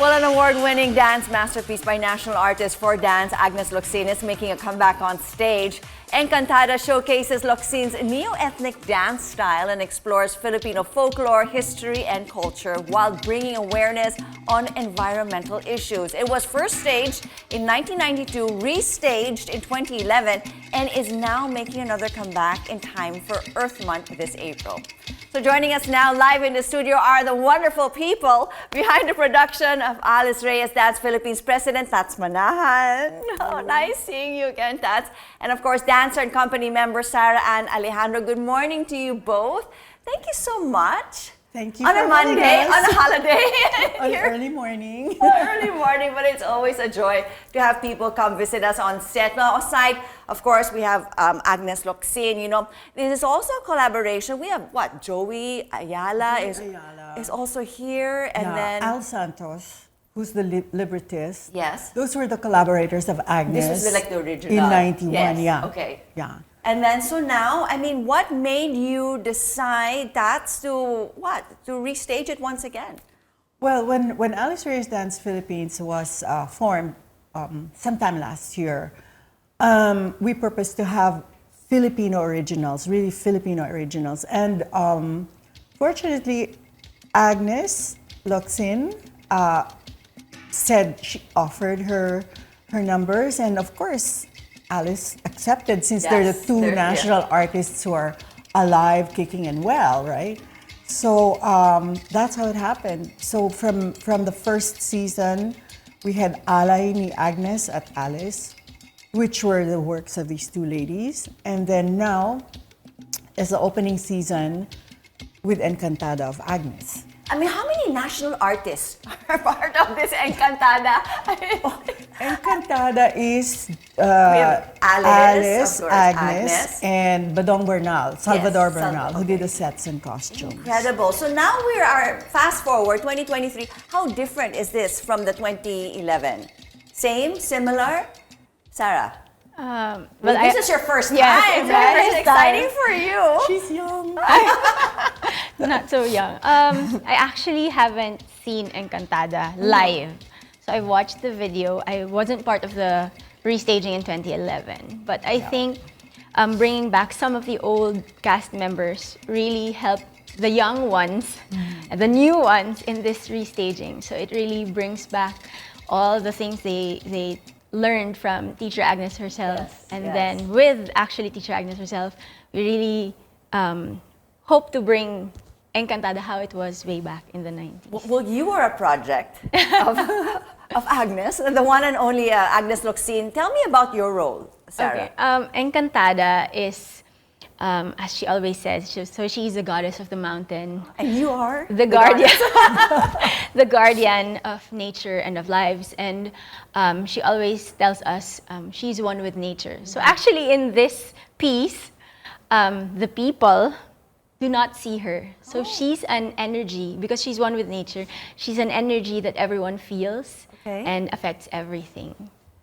Well, an award-winning dance masterpiece by national artist for dance Agnes Locsin is making a comeback on stage. Encantada showcases Locsin's neo-ethnic dance style and explores Filipino folklore, history, and culture while bringing awareness on environmental issues. It was first staged in 1992, restaged in 2011, and is now making another comeback in time for Earth Month this April. So joining us now live in the studio are the wonderful people behind the production of Alice Reyes Dance Philippines President, Tats Manahan. Oh, nice seeing you again, Tats. And of course, dancer and company member Sarah Anne Alejandro. Good morning to you both. Thank you so much. Thank you. On a Monday, on a holiday. On early morning. Early morning, but it's always a joy to have people come visit us on set. Now, aside, of course, we have Agnes Locsin. You know, this is also a collaboration. We have what? Joey Ayala is also here, and then Al Santos, who's the librettist. Yes, those were the collaborators of Agnes. This was like the original in '91. Yes. Yeah. Okay. Yeah. And then, so now, I mean, what made you decide to restage it once again? Well, when Alice Reyes Dance Philippines was formed sometime last year, we purposed to have Filipino originals, really Filipino originals. And fortunately, Agnes Locsin said she offered her numbers, and of course, Alice accepted, since they're the two national artists who are alive, kicking, and well, right? So that's how it happened. So from the first season, we had Alay ni Agnes at Alice, which were the works of these two ladies. And then now, is the opening season with Encantada of Agnes. I mean, how many national artists are part of this Encantada? Encantada is Alice, Alice, Agnes, and Badong Bernal, Salvador Bernal, who did the sets and costumes. Incredible. So now we are fast forward 2023. How different is this from the 2011? Same, similar, Sarah? Well, this is your first time, yes, right? It's exciting time. for you. She's young. Not so young. I actually haven't seen Encantada live. So I watched the video. I wasn't part of the restaging in 2011. But I think bringing back some of the old cast members really helped the young ones and the new ones in this restaging. So it really brings back all the things they learned from Teacher Agnes herself. Then with actually Teacher Agnes herself, we really hope to bring Encantada how it was way back in the 90s. Well, you were a project of Agnes, the one and only Agnes Locsin. Tell me about your role, Sarah. Okay. Encantada is, as she always says, she's the goddess of the mountain. And you are? The guardian. The guardian of nature and of lives. And she always tells us she's one with nature. So actually in this piece, the people do not see her. So she's an energy, because she's one with nature, she's an energy that everyone feels and affects everything.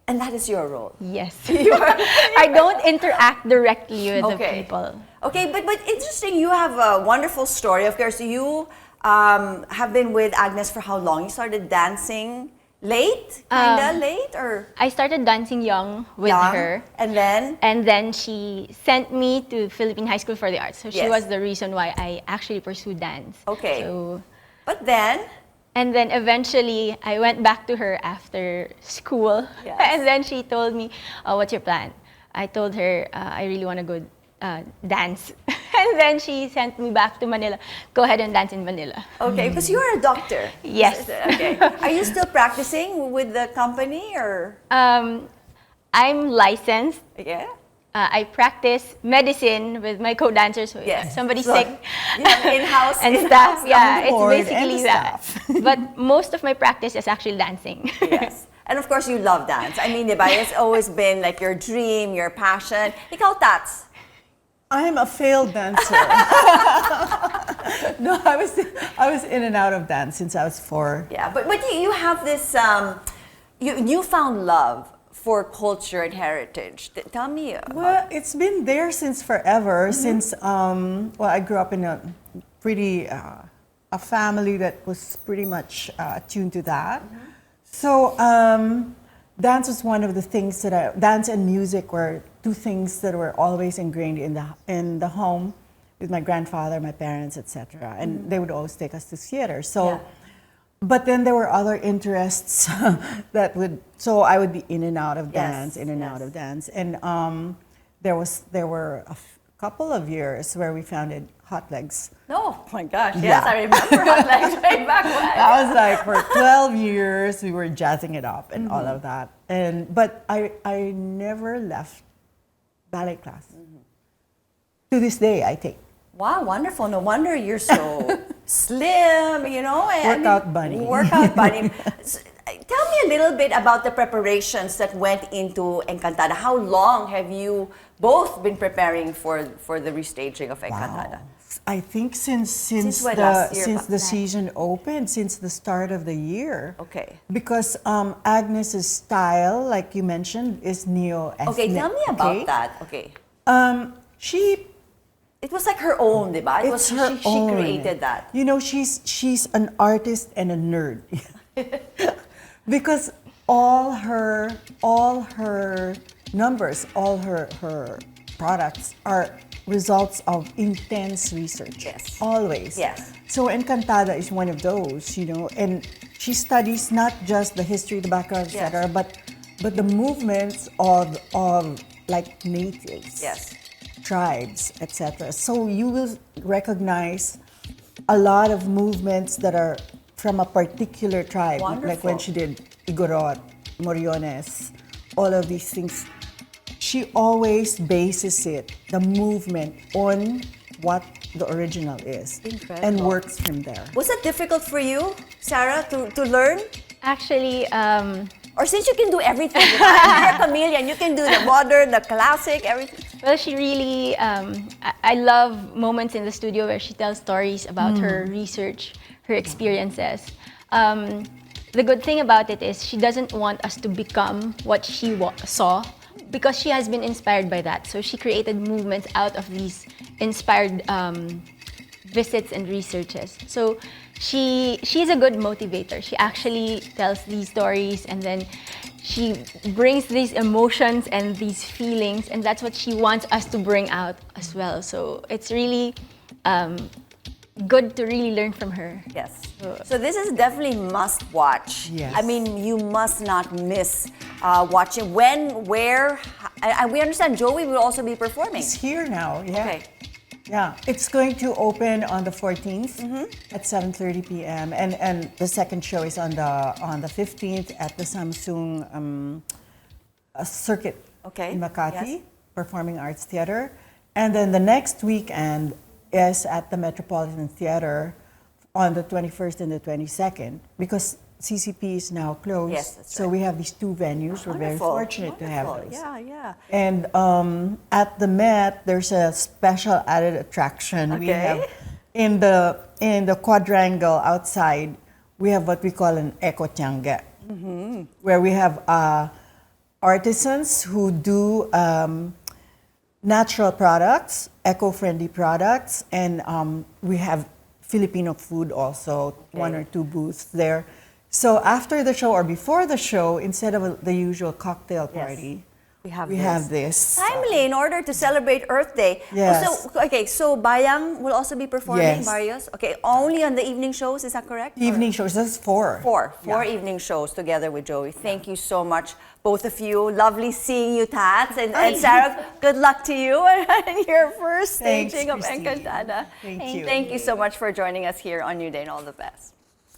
And that is your role? Yes. I don't interact directly with the people. Okay, but interesting, you have a wonderful story. Of course, you have been with Agnes for how long? You started dancing late? Kinda late? Or I started dancing young with her. And then? And then she sent me to Philippine High School for the Arts. So she was the reason why I actually pursued dance. Okay. So, but then? And then eventually, I went back to her after school. Yes. And then she told me, what's your plan? I told her, I really want to go dance. And then she sent me back to Manila. Go ahead and dance in Manila. Okay, because you're a doctor. Yes. Okay. Are you still practicing with the company, or? I'm licensed. Yeah. I practice medicine with my co-dancers. So if somebody's sick, you have in-house and stuff. Yeah, it's board basically that. But most of my practice is actually dancing. Yes. And of course, you love dance. I mean, diba, it's always been like your dream, your passion. Ikaw, Tats? I'm a failed dancer. No, I was in and out of dance since I was 4. Yeah, but you have this you found love for culture and heritage. Tell me about. Well, it's been there since forever. Since I grew up in a pretty a family that was pretty much attuned to that. So dance was one of the things that dance and music were two things that were always ingrained in the home with my grandfather, my parents, etc. And they would always take us to theater. So, but then there were other interests so I would be in and out of dance, out of dance. And there were a couple of years where we founded Hot Legs. Oh my gosh, yes, I remember Hot Legs way back when. That was like for 12 years we were jazzing it up and all of that. But I never left ballet class. To this day, I take. Wow, wonderful. No wonder you're so slim, you know. Workout bunny. Workout bunny. Tell me a little bit about the preparations that went into Encantada. How long have you both been preparing for the restaging of Encantada? Wow. I think since the season opened, since the start of the year. Okay. Because Agnes's style, like you mentioned, is neo-ethnic. Okay, tell me about that. Okay. It was like her own, diba? She created that. You know, she's an artist and a nerd. Because all her numbers, all her products are results of intense research. Yes. Always. Yes. So Encantada is one of those, you know, and she studies not just the history, the background, etc., but the movements of like natives. Yes. Tribes, etc. So you will recognize a lot of movements that are from a particular tribe. Wonderful. Like when she did Igorot, Moriones, all of these things. She always bases the movement on what the original is. Incredible. And works from there. Was it difficult for you, Sarah, to learn? Actually, or since you can do everything, you're a chameleon, you can do the modern, the classic, everything. well, she really, I love moments in the studio where she tells stories about her research, her experiences. The good thing about it is she doesn't want us to become what she saw, because she has been inspired by that. So she created movements out of these inspired visits and researches. So she's a good motivator. She actually tells these stories, and then she brings these emotions and these feelings, and that's what she wants us to bring out as well. So it's really good to really learn from her. Yes. So this is definitely must watch. Yes. I mean, you must not miss watching. When, where, we understand Joey will also be performing. It's here now, yeah. Okay. Yeah, it's going to open on the 14th at 7:30 p.m. and the second show is on the 15th at the Samsung circuit in Makati, Performing Arts Theater, and then the next weekend is at the Metropolitan Theater on the 21st and the 22nd, because CCP is now closed. Yes, that's so right. we have these two venues. We're very fortunate to have those. Yeah, yeah. And at the Met, there's a special added attraction. Okay. We have in the quadrangle outside, we have what we call an eco tiangge, where we have artisans who do natural products, eco-friendly products, and we have Filipino food also, one or two booths there. So after the show or before the show, instead of the usual cocktail party, we have this. Timely, in order to celebrate Earth Day. Yes. So Bayang will also be performing, Yes. Barrios? Okay, only on the evening shows, is that correct? Evening shows, that's four. Four evening shows together with Joey. Thank you so much, both of you. Lovely seeing you, Tats. And Sarah, good luck to you in your first Thanks, staging of Christine. Encantada. Thank you. Thank you so much for joining us here on New Day, and all the best.